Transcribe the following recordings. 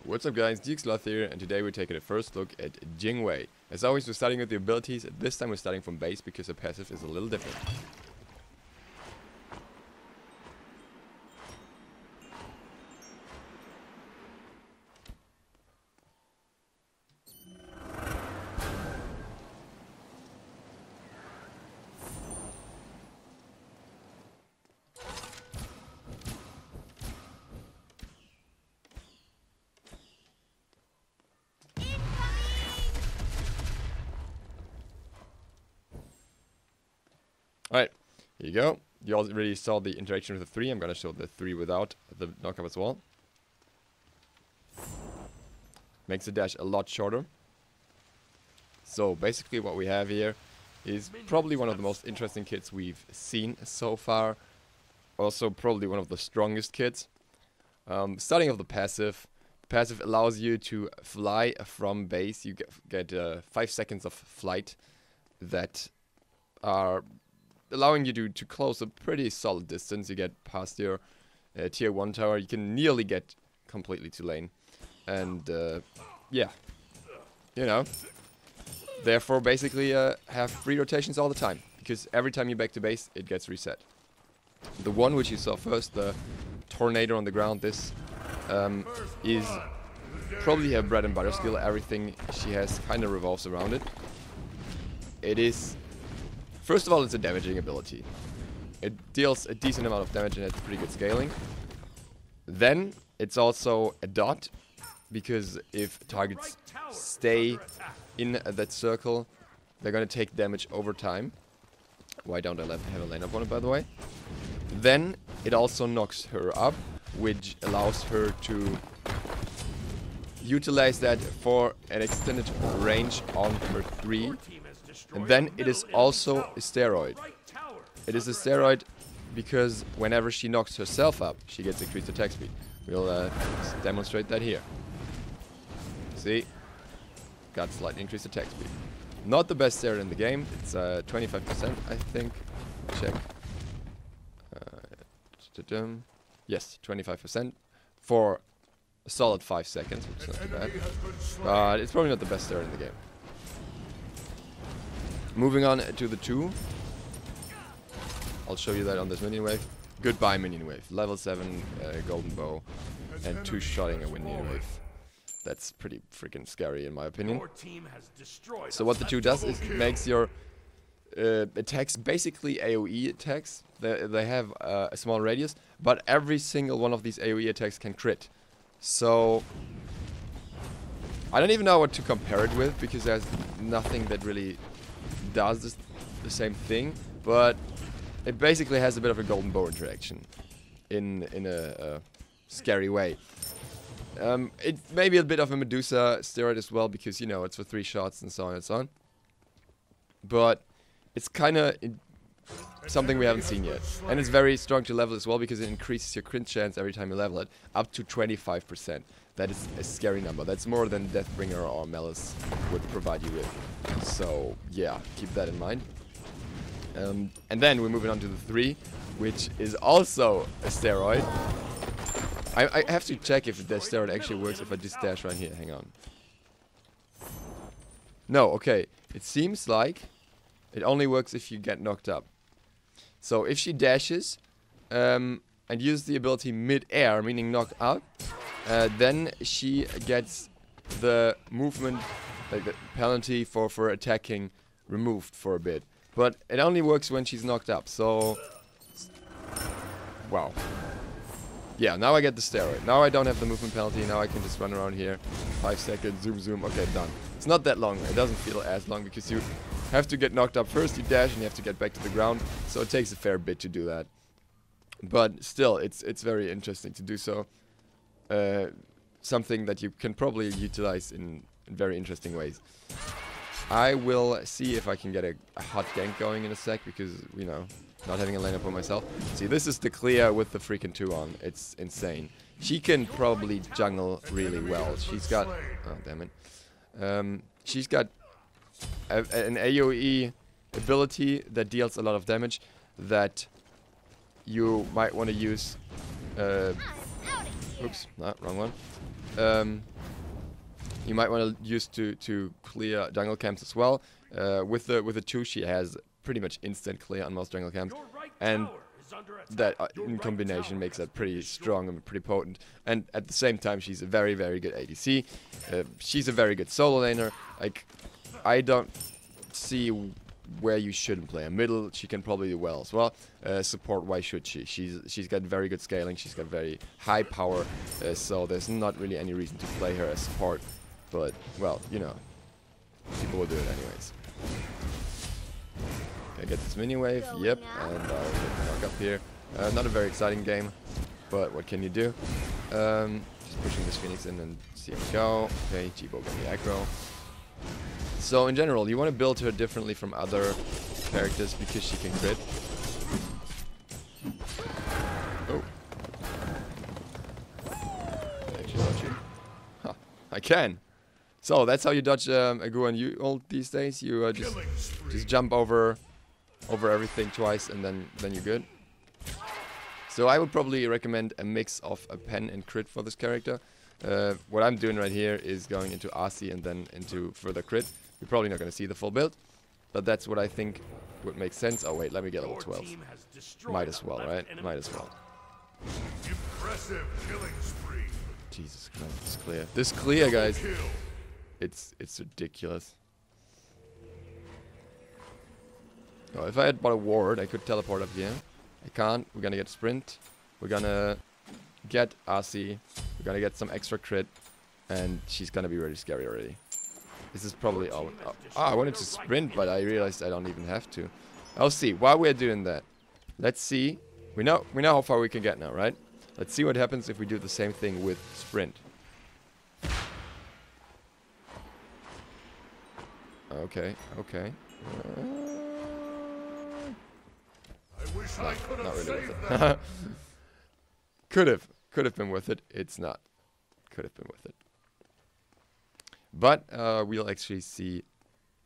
What's up guys, DXLoth here, and today we're taking a first look at Jing Wei. As always, we're starting with the abilities. This time we're starting from base because the passive is a little different. Alright, here you go. You already saw the interaction with the 3. I'm gonna show the 3 without the knockup as well. Makes the dash a lot shorter. So basically what we have here is probably one of the most interesting kits we've seen so far. Also probably one of the strongest kits. Starting off the passive. Passive allows you to fly from base. You get 5 seconds of flight that are allowing you to close a pretty solid distance. You get past your tier 1 tower. You can nearly get completely to lane. And yeah, you know, therefore basically have free rotations all the time, because every time you back to base it gets reset. The one which you saw first, the tornado on the ground, this is probably her bread and butter skill. Everything she has kind of revolves around it. It is, first of all, it's a damaging ability. It deals a decent amount of damage and has pretty good scaling. Then it's also a dot, because if targets stay in that circle, they're gonna take damage over time. Why don't I have a lane up on it, by the way? Then it also knocks her up, which allows her to utilize that for an extended range on her 3. And then it is also a steroid. It is a steroid because whenever she knocks herself up, she gets increased attack speed. We'll demonstrate that here. See? Got slightly increased attack speed. Not the best steroid in the game. It's 25%, I think. Check. Yes, 25% for a solid 5 seconds, which is not too bad. But it's probably not the best steroid in the game. Moving on to the 2. I'll show you that on this minion wave. Goodbye minion wave. Level 7 golden bow and 2-shotting a minion wave. That's pretty freaking scary in my opinion. So what the 2 does is it makes your attacks basically AoE attacks. They have a small radius, but every single one of these AoE attacks can crit. So I don't even know what to compare it with, because there's nothing that really does the same thing, but it basically has a bit of a golden bow interaction in a scary way. It may be a bit of a Medusa steroid as well, because, you know, it's for 3 shots and so on and so on. But it's kind of something we haven't seen yet. And it's very strong to level as well, because it increases your crit chance every time you level it up to 25%. That is a scary number. That's more than Deathbringer or Malice would provide you with. So yeah, keep that in mind. And then we're moving on to the 3, which is also a steroid. I have to check if the steroid actually works if I just dash right here. Hang on. No, okay. It seems like it only works if you get knocked up. So if she dashes and uses the ability mid-air, meaning knock up, then she gets the movement, like the penalty for attacking, removed for a bit. But it only works when she's knocked up, so wow. Yeah, now I get the steroid. Now I don't have the movement penalty. Now I can just run around here. 5 seconds, zoom, zoom. Okay, done. It's not that long. It doesn't feel as long, because you have to get knocked up first, you dash, and you have to get back to the ground. So it takes a fair bit to do that. But still, it's very interesting to do so. Something that you can probably utilize in very interesting ways. I will see if I can get a hot gank going in a sec, because, you know, not having a lane up on myself. See, this is the clear with the freaking 2 on. It's insane. She can probably jungle really well. She's got... Oh, damn it. She's got an AoE ability that deals a lot of damage that you might want to use... oops, no, wrong one. you might want to use to clear jungle camps as well. With the 2, she has pretty much instant clear on most jungle camps, and that in combination makes that pretty strong and pretty potent. And at the same time, she's a very, very good ADC. She's a very good solo laner. Like, I don't see where you shouldn't play her. Middle, she can probably do well as well. Support, why should she? She's got very good scaling. She's got very high power. So there's not really any reason to play her as support. But well, you know, people will do it anyways. Okay, get this mini wave. Yep, and I'll get the knock up here. Not a very exciting game, but what can you do? Just pushing this Phoenix in and see how we go. Okay, Jibo got the aggro. So in general, you want to build her differently from other characters because she can crit. Oh. Actually dodge you. Huh, I can. So that's how you dodge a Gu and Yu ult these days. You just jump over everything twice and then you're good. So I would probably recommend a mix of a pen and crit for this character. What I'm doing right here is going into RC and then into further crit. You're probably not going to see the full build, but that's what I think would make sense. Oh wait, let me get level 12. Might as well, right? Might as well. Impressive killing spree. Jesus Christ, it's clear. This clear, guys. It's ridiculous. Oh, if I had bought a ward, I could teleport up here. I can't. We're gonna get sprint. We're gonna get RC. We're gonna get some extra crit, and she's gonna be really scary already. This is probably all. Oh, I wanted to sprint, but I realized I don't even have to. I'll see. While we're doing that, let's see. We know how far we can get now, right? Let's see what happens if we do the same thing with sprint. Okay, okay. I wish I could have Not really saved worth that. it. Could have been worth it. It's not. Could have been worth it. But we'll actually see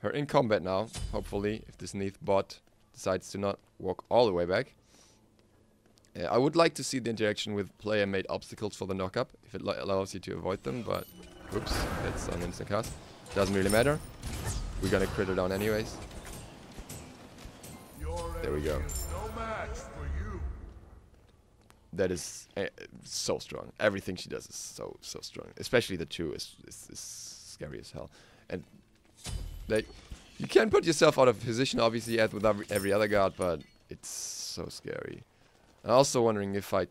her in combat now. Hopefully, if this Neath bot decides to not walk all the way back. I would like to see the interaction with player-made obstacles for the knock-up, if it allows you to avoid them, but oops, that's an instant cast. Doesn't really matter. We're gonna crit her down anyways. There we go. No match for you. That is so strong. Everything she does is so strong. Especially the 2 is scary as hell. And you can put yourself out of position, obviously, as with every other guard, but it's so scary. I'm also wondering if I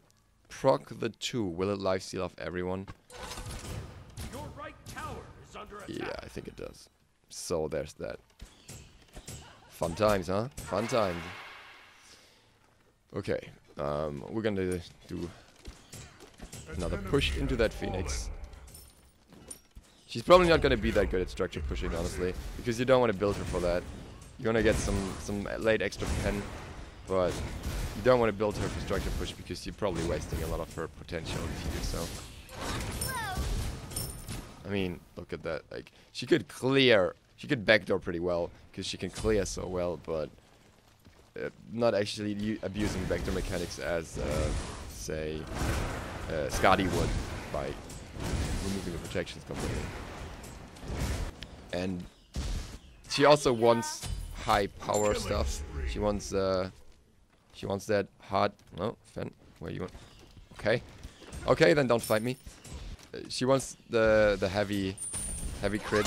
proc the 2, will it lifesteal off everyone? Your right tower is under attack. Yeah, I think it does. So there's that. Fun times, huh? Fun times. Okay, we're gonna do another push into that Phoenix. She's probably not gonna be that good at structure pushing, honestly, because you don't want to build her for that. You want to get some late extra pen, but you don't want to build her for structure push because you're probably wasting a lot of her potential if you do so. I mean, look at that. Like, she could backdoor pretty well because she can clear so well, but not actually abusing backdoor mechanics as, say, Skadi would by removing the protections completely. And she also wants high power stuff. She wants that hard. No, Fen, where you want? Okay, okay, then don't fight me. She wants the heavy crit,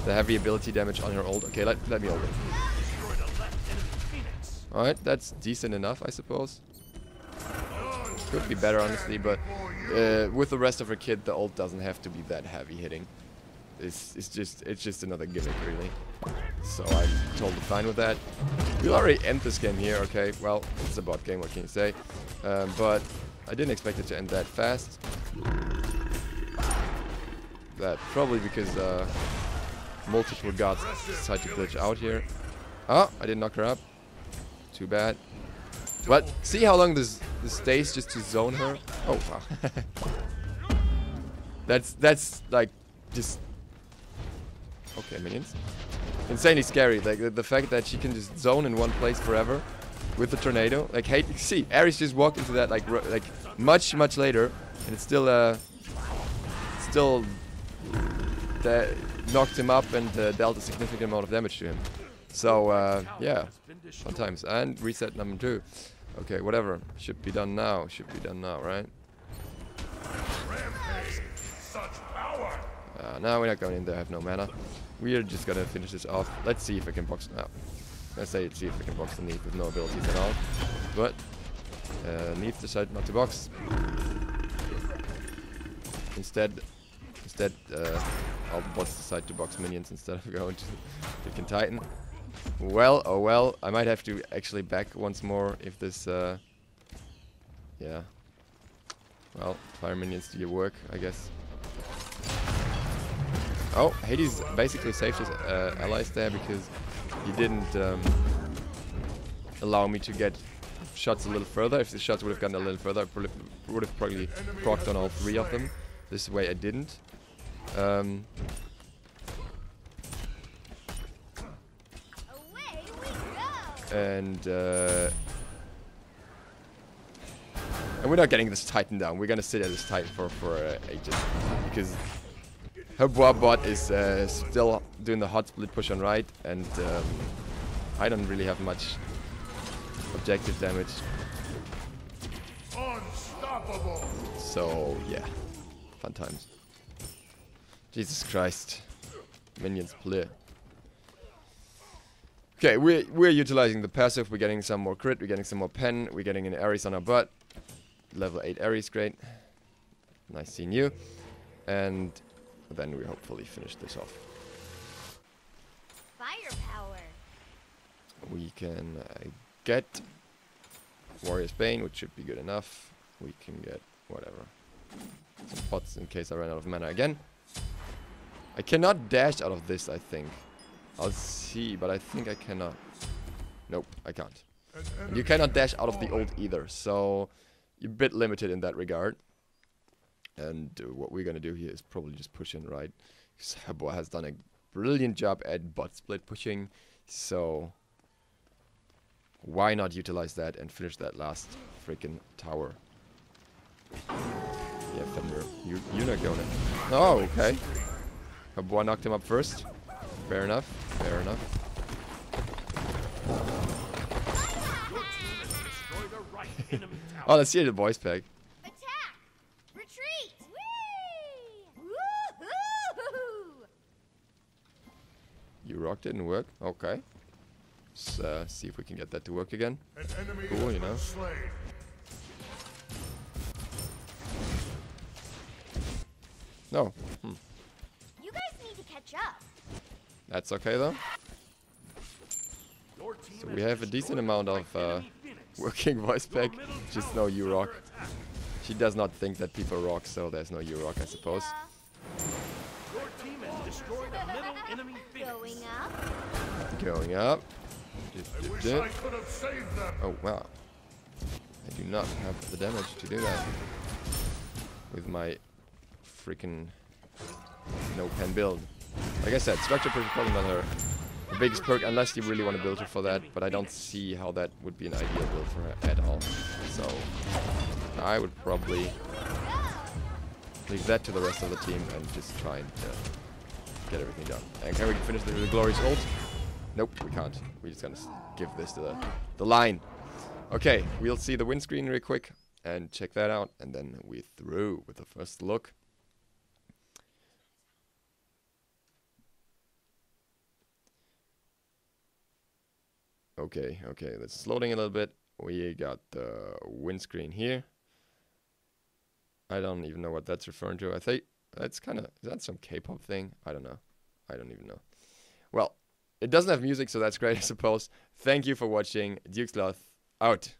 the heavy ability damage on her ult. Okay, let me ult it. Alright, that's decent enough, I suppose. Could be better, honestly, but with the rest of her kit, the ult doesn't have to be that heavy hitting. It's just another gimmick, really. So I'm totally fine with that. We'll already end this game here, okay? Well, it's a bot game, what can you say? But I didn't expect it to end that fast. That probably because multiple guards decided to glitch out here. Oh, I didn't knock her up. Too bad. But see how long this stays just to zone her? Oh wow. That's like just okay, minions. Insanely scary. Like the fact that she can just zone in one place forever with the tornado. Like, hey, see, Ares just walked into that like much later, and it's still still knocked him up and dealt a significant amount of damage to him. So, yeah, fun times. And reset number 2. Okay, whatever. Should be done now. Should be done now, right? Now we're not going in there. I have no mana. We're just gonna finish this off. Let's see if I can box now. Let's see if I can box the Neath with no abilities at all. But Neath decided not to box. Instead, all the bots decide to box minions instead of going to freaking Titan. Well, oh well. I might have to actually back once more if this. Yeah. Well, fire minions do your work, I guess. Oh, Hades basically saved his allies there because he didn't allow me to get shots a little further. If the shots would have gotten a little further, I would have probably procced on all 3 of them. This way I didn't. And we're not getting this Titan down. We're gonna sit at this Titan for ages because her bot is still doing the hot split push on right, and I don't really have much objective damage. Unstoppable. So yeah, fun times. Jesus Christ, minions play. Okay, we're utilizing the passive. We're getting some more crit. We're getting some more pen. We're getting an Ares on our butt. Level 8 Ares, great. Nice seeing you. And then we hopefully finish this off. Firepower. We can get Warrior's Bane, which should be good enough. We can get whatever. Some pots in case I run out of mana again. I cannot dash out of this, I think. I'll see, but I think I cannot. Nope, I can't. And you cannot dash out of the ult either, so you're a bit limited in that regard. And what we're gonna do here is probably just push in right. Sabo has done a brilliant job at bot split pushing, so why not utilize that and finish that last freaking tower? Yeah, Fender, you're not going in. Oh, okay. Sabo knocked him up first. Fair enough. Fair enough. Oh, let's hear the voice pack. Attack! Retreat! Whee! Woo-hoo! You rock didn't work. Okay. Let's see if we can get that to work again. Cool, you know. No. You guys need to catch up. That's okay though. So we have a decent amount of working voice pack. Just no you rock. She does not think that people rock, so there's no you rock, I suppose. Your team has destroyed a middle enemy Going up. Going up. I could have saved them. Oh wow. I do not have the damage to do that with my freaking no pen build. Like I said, structure perk is probably not her biggest perk unless you really want to build her for that, but I don't see how that would be an ideal build for her at all. So I would probably leave that to the rest of the team and just try and get everything done. And can we finish the glorious ult? Nope, we can't. We're just gonna give this to the line. Okay, we'll see the win screen real quick and check that out, and then we're through with the first look. Okay, that's loading a little bit. We got the win screen here. I don't even know what that's referring to. I think that's kind of, is that some K-pop thing? I don't know. I don't even know. Well, it doesn't have music, so that's great, I suppose. Thank you for watching. Duke's Loth out.